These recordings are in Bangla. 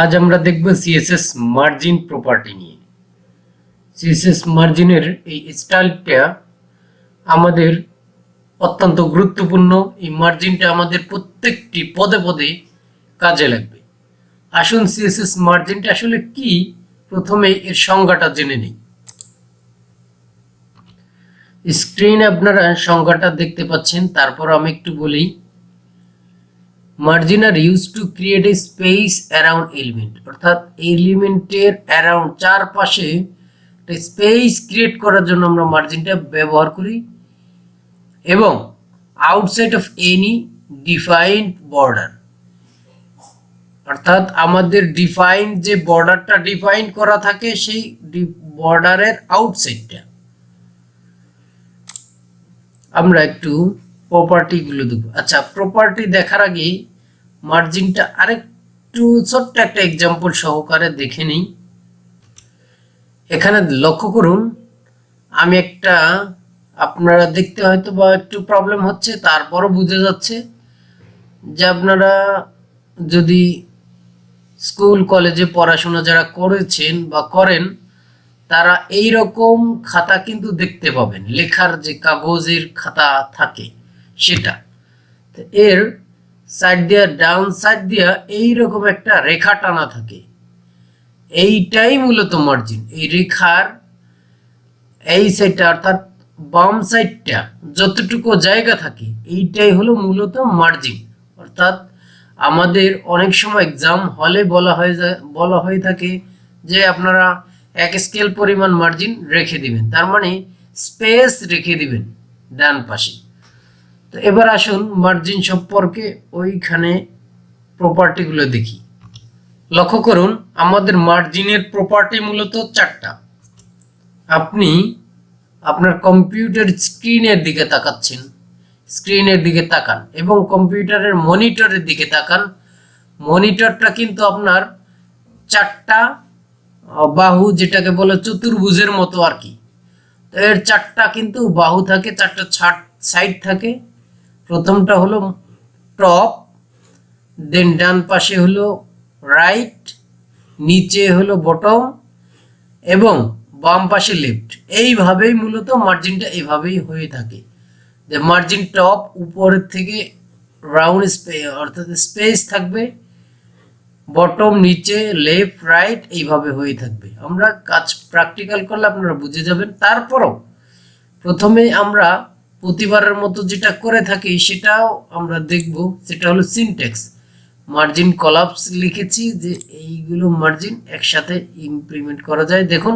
আজ আমরা দেখব সিএসএস মার্জিন প্রপার্টি নিয়ে। সিএসএস মার্জিনের এই স্টাইলটা আমাদের অত্যন্ত গুরুত্বপূর্ণ। এই মার্জিনটা আমাদের প্রত্যেকটি পদে পদে কাজে লাগবে। আসুন সিএসএস মার্জিনটা আসলে কি প্রথমে এর সংজ্ঞাটা জেনে নিই। স্ক্রিনে আপনারা সংজ্ঞাটা দেখতে পাচ্ছেন, তারপর আমি একটু বলি। Margin are use to create a space around element, অর্থাৎ এলিমেন্টের অ্যারাউন্ড চারপাশে স্পেস ক্রিয়েট করার জন্য আমরা মার্জিনটা ব্যবহার করি, এবং outside of any defined border, অর্থাৎ আমাদের ডিফাইন যে বর্ডারটা ডিফাইন করা থাকে সেই বর্ডারের আউটসাইডটা। আমরা একটু প্রপার্টিগুলো দেখব। আচ্ছা, প্রপার্টি দেখার আগে মার্জিনটা আরেকটু ছোট্ট একটা এক্সাম্পল সহকারে দেখে নিই। এখানে লক্ষ্য করুন, আমি একটা, আপনারা দেখতে হয়তো বা একটু প্রবলেম হচ্ছে, তারপরও বুঝে যাচ্ছে যে আপনারা যদি স্কুল কলেজে পড়াশোনা যারা করেছেন বা করেন, তারা এই রকম খাতা কিন্তু দেখতে পাবেন, লেখার যে কাগজের খাতা থাকে সেটা। এর সাইড দিয়া, ডাউন সাইড দিয়া এইরকম একটা রেখা টানা থাকে, এইটাই মূলত মার্জিন। এই রেখার এই সাইডটা, অর্থাৎ বাম সাইডটা যতটুকু জায়গা থাকে, এইটাই হলো মূলত মার্জিন। অর্থাৎ আমাদের অনেক সময় এক্সাম হলে বলা হয়ে থাকে যে আপনারা এক স্কেল পরিমাণ মার্জিন রেখে দিবেন, তার মানে স্পেস রেখে দিবেন ডান পাশে। তো এবার আসুন মার্জিন সম্পর্কে ওইখানে প্রপার্টিগুলো দেখি। লক্ষ্য করুন, আমাদের মার্জিনের প্রপার্টি মূলত চারটা। আপনি আপনার কম্পিউটার স্ক্রিনের দিকে তাকাচ্ছেন, স্ক্রিনের দিকে তাকান এবং কম্পিউটারের মনিটরের দিকে তাকান। মনিটরটা কিন্তু আপনার চারটা বাহু, যেটাকে বলে চতুর্ভুজের মতো আর কি। তো এর চারটা কিন্তু বাহু থাকে, চারটা সাইড থাকে। প্রথমটা হলো টপ, দেন ডান পাশে হলো রাইট, নিচে হলো বটম, এবং বাম পাশে লেফট। এইভাবেই মূলত মার্জিনটা এইভাবেই হয়ে থাকে যে মার্জিন টপ উপরের থেকে রাউন্ড অর্থাৎ স্পেস থাকবে, বটম নিচে, লেফট রাইট এইভাবে হয়ে থাকবে। আমরা কাজ প্র্যাকটিক্যাল করলে আপনারা বুঝে যাবেন। তারপরও প্রথমে আমরা প্রতিবারের মতো যেটা করে থাকি সেটাও আমরা দেখব, সেটা হলো সিনট্যাক্স। মার্জিন কলাপস লিখেছি যে এইগুলো মার্জিন একসাথে ইমপ্লিমেন্ট করা যায়। দেখুন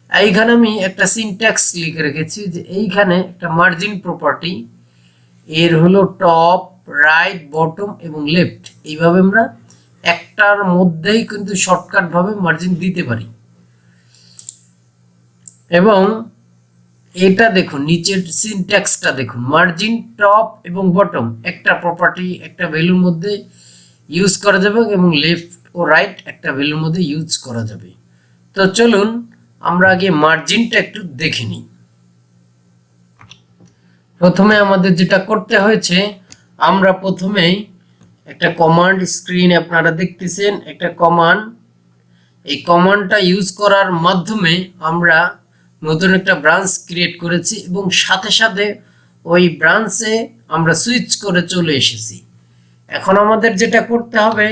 এইখানে আমি একটা সিনট্যাক্স লিখে রেখেছি যে এইখানে একটা মার্জিন প্রপার্টি, এর হলো টপ, রাইট, বটম এবং লেফট। এইভাবে আমরা একটার মধ্যেই কিন্তু শর্টকাট ভাবে মার্জিন দিতে পারি। এবং এটা দেখুন, নিচের সিনট্যাক্সটা দেখুন, মার্জিন টপ এবং বটম একটা প্রপার্টি একটা ভ্যালুর মধ্যে ইউজ করা যাবে, এবং লেফট ও রাইট একটা ভ্যালুর মধ্যে ইউজ করা যাবে। তো চলুন আমরা আগে মার্জিনটা একটু দেখে নিই। প্রথমে আমাদের যেটা করতে হয়েছে, আমরা প্রথমেই একটা কমান্ড, স্ক্রিনে আপনারা দেখতেছেন একটা কমান্ড। এই কমান্ডটা ইউজ করার মাধ্যমে আমরা নতুন একটা ব্রাঞ্চ ক্রিয়েট করেছি, এবং সাথে সাথে ওই ব্রাঞ্চে আমরা সুইচ করে চলে এসেছি। এখন আমাদের যেটা করতে হবে,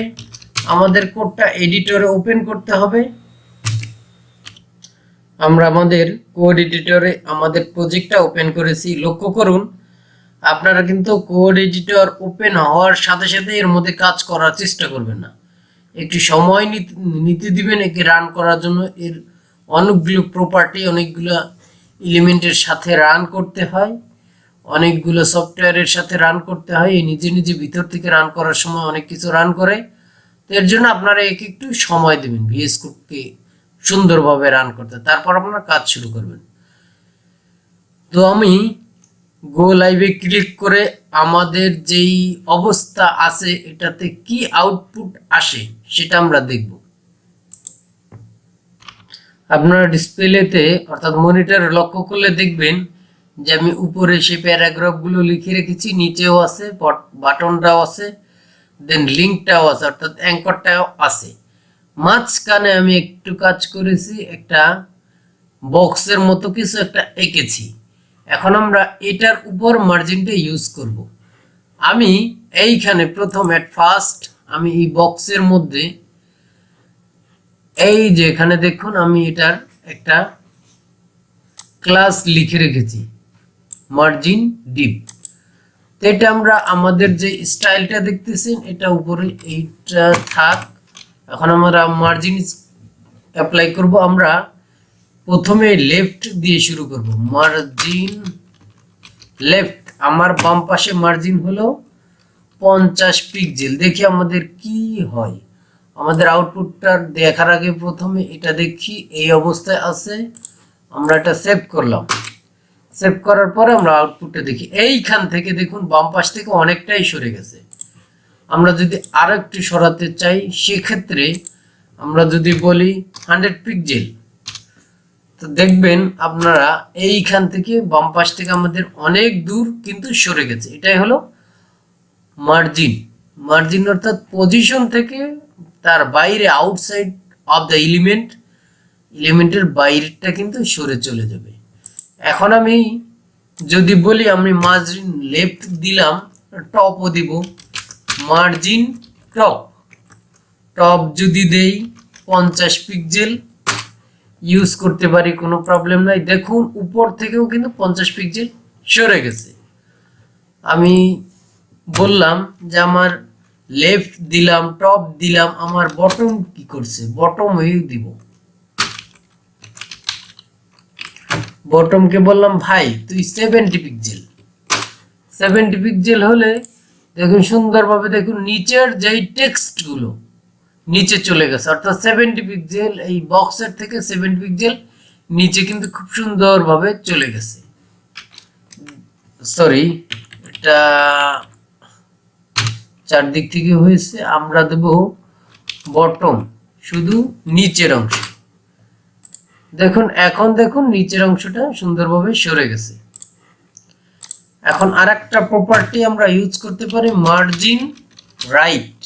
আমাদের কোডটা এডিটরে ওপেন করতে হবে। আমরা আমাদের কোড এডিটরে আমাদের প্রজেক্টটা ওপেন করেছি। লক্ষ্য করুন, আপনারা কিন্তু কোড এডিটর ওপেন হওয়ার সাথে সাথে এর মধ্যে কাজ করার চেষ্টা করবেন না, একটু সময় নিতে দিবেন একে রান করার জন্য। এর অনেকগুলো প্রপার্টি, অনেকগুলো এলিমেন্টের সাথে রান করতে হয়, অনেকগুলো সফটওয়্যারের সাথে রান করতে হয়। এই নিজে নিজে ভিতর থেকে রান করার সময় অনেক কিছু রান করে। তো এর জন্য আপনারা একে একটু সময় দেবেন ভিএস কোডকে সুন্দরভাবে রান করতে, তারপর আপনারা কাজ শুরু করবেন। তো আমি গো লাইভে ক্লিক করে আমাদের যেই অবস্থা আছে এটাতে কি আউটপুট আসে সেটা আমরা দেখব। আপনারা ডিসপ্লেতে অর্থাৎ মনিটরে লক্ষ্য করলে দেখবেন যে আমি উপরে সেই প্যারাগ্রাফগুলো লিখে রেখেছি, নিচেও আছে, বাটনটাও আছে, দেন লিঙ্কটাও আছে, অর্থাৎ অ্যাঙ্করটাও আছে। মাঝখানে আমি একটু কাজ করেছি, একটা বক্সের মতো কিছু একটা এঁকেছি। এখন আমরা এটার উপর মার্জিনটা ইউজ করব। আমি এইখানে প্রথম এট ফার্স্ট আমি এই বক্সের মধ্যে এই যে এখানে দেখুন আমি এটার একটা ক্লাস লিখে রেখেছি, মার্জিন ডিপ। এটা আমরা আমাদের যে স্টাইলটা দেখতেছেন এটা উপরে এইটা থাক। এখন আমরা মার্জিন অ্যাপ্লাই করব। আমরা প্রথমে লেফট দিয়ে শুরু করব, মার্জিন লেফট। আমার বাম পাশে মার্জিন হলো 50 পিক্সেল। দেখি আমাদের কি হয়। আমাদের আউটপুটটা দেখার আগে প্রথমে এটা দেখি এই অবস্থায় আছে। আমরা এটা সেভ করলাম। সেভ করার পরে আমরা আউটপুটটা দেখি। এইখান থেকে দেখুন বাম পাশ থেকে অনেকটাই সরে গেছে। আমরা যদি আরো একটু সরাতে চাই সেক্ষেত্রে আমরা যদি বলি 100 পিক্সেল, তো দেখবেন আপনারা এইখান থেকে বাম পাশ থেকে আমাদের অনেক দূর কিন্তু সরে গেছে। এটাই হলো মার্জিন। মার্জিন অর্থাৎ পজিশন থেকে তার বাইরে, আউটসাইড অফ দ্য এলিমেন্টের বাইরেটা কিন্তু সরে চলে যাবে। এখন আমি যদি বলি আমি মার্জিন লেফট দিলাম, টপও দিব, মার্জিন টপ। টপ যদি দেই 50 পিক্সেল ইউজ করতে পারি, কোনো প্রবলেম নাই। দেখুন উপর থেকেও কিন্তু 50 পিক্সেল সরে গেছে। আমি বললাম যে আমার লেফট দিলাম, টপ দিলাম, আমার বটম কি করছে, বটম হয়েও দিব। বটমকে বললাম ভাই তুই 70 পিক্সেল। 70 পিক্সেল হলে দেখুন সুন্দরভাবে দেখুন নিচের যেই টেক্সট গুলো নিচে চলে গেছে, অর্থাৎ 70 পিক্সেল এই বক্সের থেকে 70 পিক্সেল নিচে কিন্তু খুব সুন্দরভাবে চলে গেছে। সরি, এটা চারদিক থেকে হয়েছে। আমরা দেব বটম, শুধু নিচের অংশ। দেখুন এখন দেখুন নিচের অংশটা সুন্দরভাবে সরে গেছে। এখন আরেকটা প্রপার্টি আমরা ইউজ করতে পারি, মার্জিন রাইট।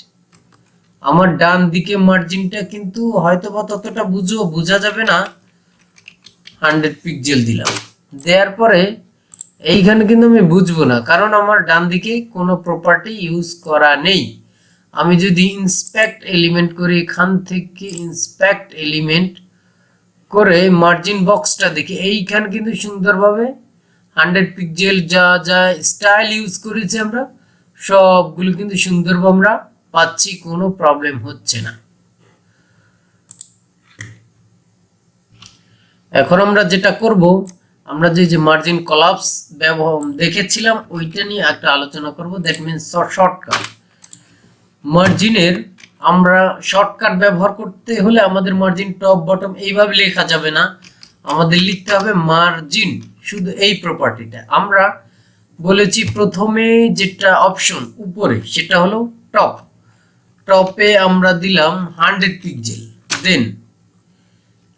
আমার ডান দিকে মার্জিনটা কিন্তু হয়তো বা ততটা বোঝা যাবে না। 100 পিক্সেল দিলাম, দেওয়ার পরে এইখানে কিন্তু আমি বুঝবো না, কারণ আমার ডান দিকে কোনো প্রপার্টি ইউজ করা নেই। আমি যদি ইন্সপেক্ট এলিমেন্ট করি, এখান থেকে ইন্সপেক্ট এলিমেন্ট করে মার্জিন বক্সটা দেখি, এইখানে কিন্তু সুন্দরভাবে 100 পিক্সেল যা যা স্টাইল ইউজ করেছি আমরা সবগুলো কিন্তু সুন্দরভাবে আমরা পাচ্ছি, কোনো প্রবলেম হচ্ছে না। এখন আমরা যেটা করব, আমরা যে মার্জিন কলাপস ব্যবহার দেখেছিলাম ওইটা নিয়ে একটা আলোচনা করব। That means shortcut. মার্জিনের আমরা শর্টকাট ব্যবহার করতে হলে আমাদের মার্জিন টপ বটম এইভাবে লেখা যাবে না, আমাদের লিখতে হবে মার্জিন, শুধু এই প্রপার্টিটা। আমরা বলেছি প্রথমে যেটা অপশন উপরে সেটা হলো টপ। টপে আমরা দিলাম 100 পিক্সেল। দেন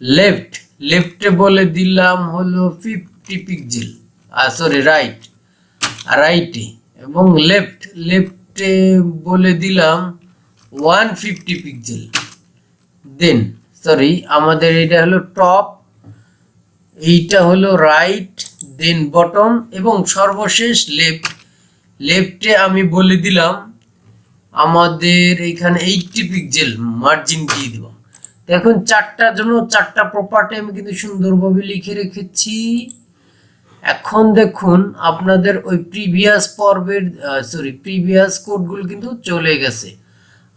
লেফট, লেফটে বলে দিলাম হলো 50 পিক্সেল। সরি রাইট, রাইটে এবং লেফটে বলে দিলাম 150 পিক্সেল। দেন সরি আমাদের এটা হলো টপ, এইটা হলো রাইট, দেন বটম এবং সর্বশেষ লেফট। লেফটে আমি বলে দিলাম আমাদের এখানে 80 পিক্সেল মার্জিন দিয়ে দেব। দেখুন চারটার জন্য চারটা প্রপার্টি আমি কিন্তু সুন্দরভাবে লিখে রেখেছি। এখন দেখুন আপনাদের ওই প্রিভিয়াস পর্বের প্রিভিয়াস কোডগুলো কিন্তু চলে গেছে।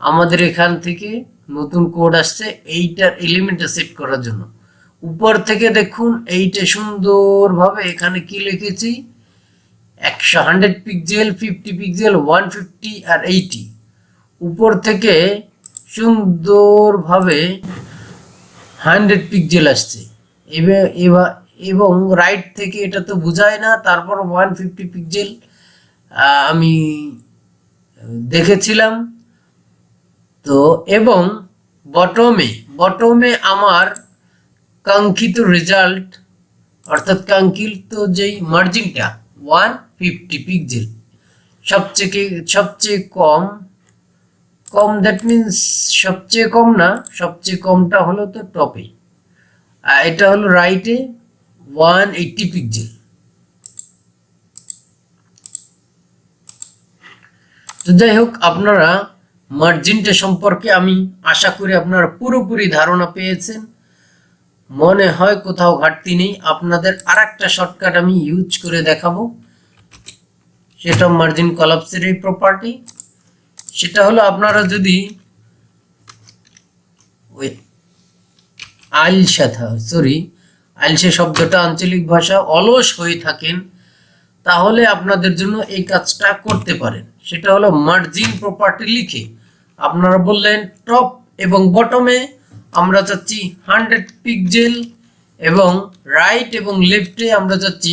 আমাদের এখান থেকে নতুন কোড আসছে এইটার এলিমেন্টটা সেট করার জন্য। উপর থেকে দেখুন এইটা সুন্দরভাবে এখানে কি লিখেছি, 100 পিক্সেল, 50 পিক্সেল, 150 আর 80। উপর থেকে সুন্দরভাবে 100 পিক্সেল আসছে। এবং রাইট থেকে এটা তো বোঝায় না, তারপর 150 পিক্সেল আমি দেখেছিলাম। তো এবং বটমে আমার কাঙ্ক্ষিত রেজাল্ট, অর্থাৎ কাঙ্ক্ষিত যেই মার্জিনটা 150 পিক্সেল, সবচেয়ে কম, দ্যাট মিনস সবচেয়ে কম না, সবচেয়ে কমটা হলো তো টপে, আর এটা হলো রাইটে 180 পিক্সেল। তো যাই হোক, আপনারা মার্জিনটা সম্পর্কে আমি আশা করি আপনারা পুরোপুরি ধারণা পেয়েছেন। মনে হয় কোথাও ঘাটতি নেই। আপনাদের আরেকটা শর্টকাট আমি ইউজ করে দেখাবো, সেটা মার্জিন কলাপসের এই প্রপার্টি। সেটা হলো আপনারা যদি ওই আইলসে শব্দটা আঞ্চলিক ভাষা অলস হয়ে থাকেন, তাহলে আপনাদের জন্য এই কাজটা করতে পারেন। সেটা হলো মার্জিন প্রপার্টি লিখে আপনারা বললেন টপ এবং বটমে আমরা চাচ্ছি 100 পিক্সেল, এবং রাইট এবং লেফটে আমরা চাচ্ছি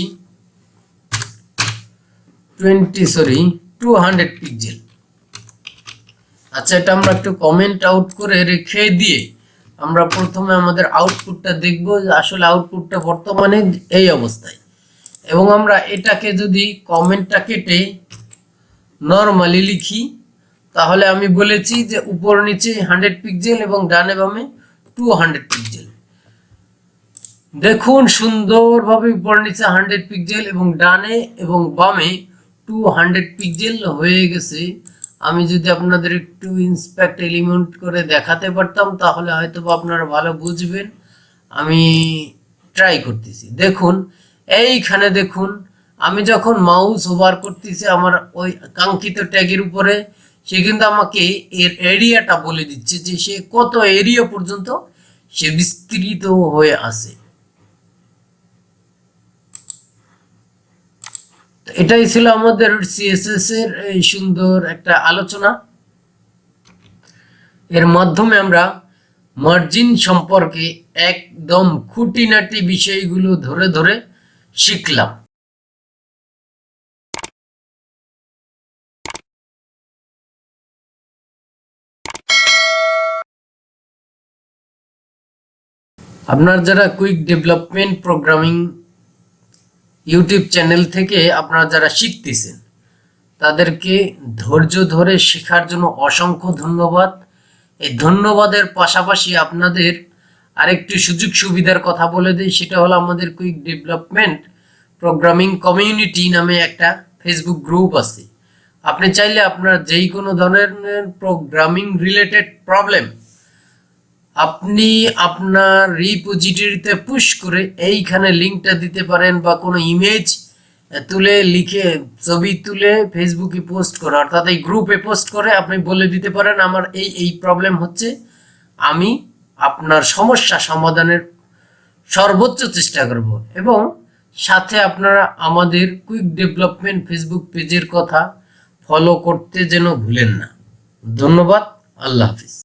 200 পিক্সেল। আচ্ছা, এটা আমরা একটু কমেন্ট আউট করে রেখে দিয়ে আমরা প্রথমে আমাদের আউটপুটটা দেখব, যে আসলে আউটপুটটা বর্তমানে এই অবস্থায়। এবং আমরা এটাকে যদি কমেন্টটা কেটে নরমালি লিখি, তাহলে আমি বলেছি যে উপর নিচে 100 পিক্সেল এবং ডানে বামে 200 পিক্সেল। দেখুন সুন্দরভাবে উপর নিচে 100 পিক্সেল এবং ডানে এবং বামে 200 পিক্সেল হয়ে গেছে। আমি যদি আপনাদের একটু ইন্সপেক্ট এলিমেন্ট করে দেখাতে পারতাম, তাহলে হয়তো আপনারা ভালো বুঝবেন। আমি ট্রাই করতেছি। দেখুন এইখানে দেখুন, আমি যখন মাউস ওভার করতেছি আমার ওই কাঙ্ক্ষিত ট্যাগের উপরে, সে কিন্তু আমাকে এর এরিয়াটা বলে দিচ্ছে যে সে কত এরিয়া পর্যন্ত সে বিস্তৃত হয়ে আছে। এটাই ছিল আমাদের সিএসএস এর এই সুন্দর একটা আলোচনা। এর মাধ্যমে আমরা মার্জিন সম্পর্কে একদম খুঁটিনাটি বিষয়গুলো ধরে ধরে শিখলাম। আপনার যারা quick development programming YouTube channel থেকে আপনারা যারা শিখতেছেন, তাদেরকে ধৈর্য ধরে শেখার জন্য অসংখ্য ধন্যবাদ। এই ধন্যবাদের পাশাপাশি আপনাদের আরেকটি সুযোগ সুবিধার কথা বলে দিই, সেটা হলো আমাদের কুইক ডেভেলপমেন্ট প্রোগ্রামিং কমিউনিটি নামে একটা ফেসবুক গ্রুপ আছে। আপনি চাইলে আপনার যেই কোনো ধরনের প্রোগ্রামিং রিলেটেড প্রবলেম আপনি আপনার রিপোজিটরিতে পুশ করে এইখানে লিঙ্কটা দিতে পারেন, বা কোনো ইমেজ তুলে লিখে ছবি তুলে ফেসবুকে পোস্ট করে, অর্থাৎ এই গ্রুপে পোস্ট করে আপনি বলে দিতে পারেন আমার এই প্রবলেম হচ্ছে, আমি আপনার সমস্যা সমাধানের সর্বোচ্চ চেষ্টা করব। এবং সাথে আপনারা আমাদের কুইক ডেভেলপমেন্ট ফেসবুক পেজের কথা ফলো করতে যেন ভুলেন না। ধন্যবাদ। আল্লাহ হাফিজ।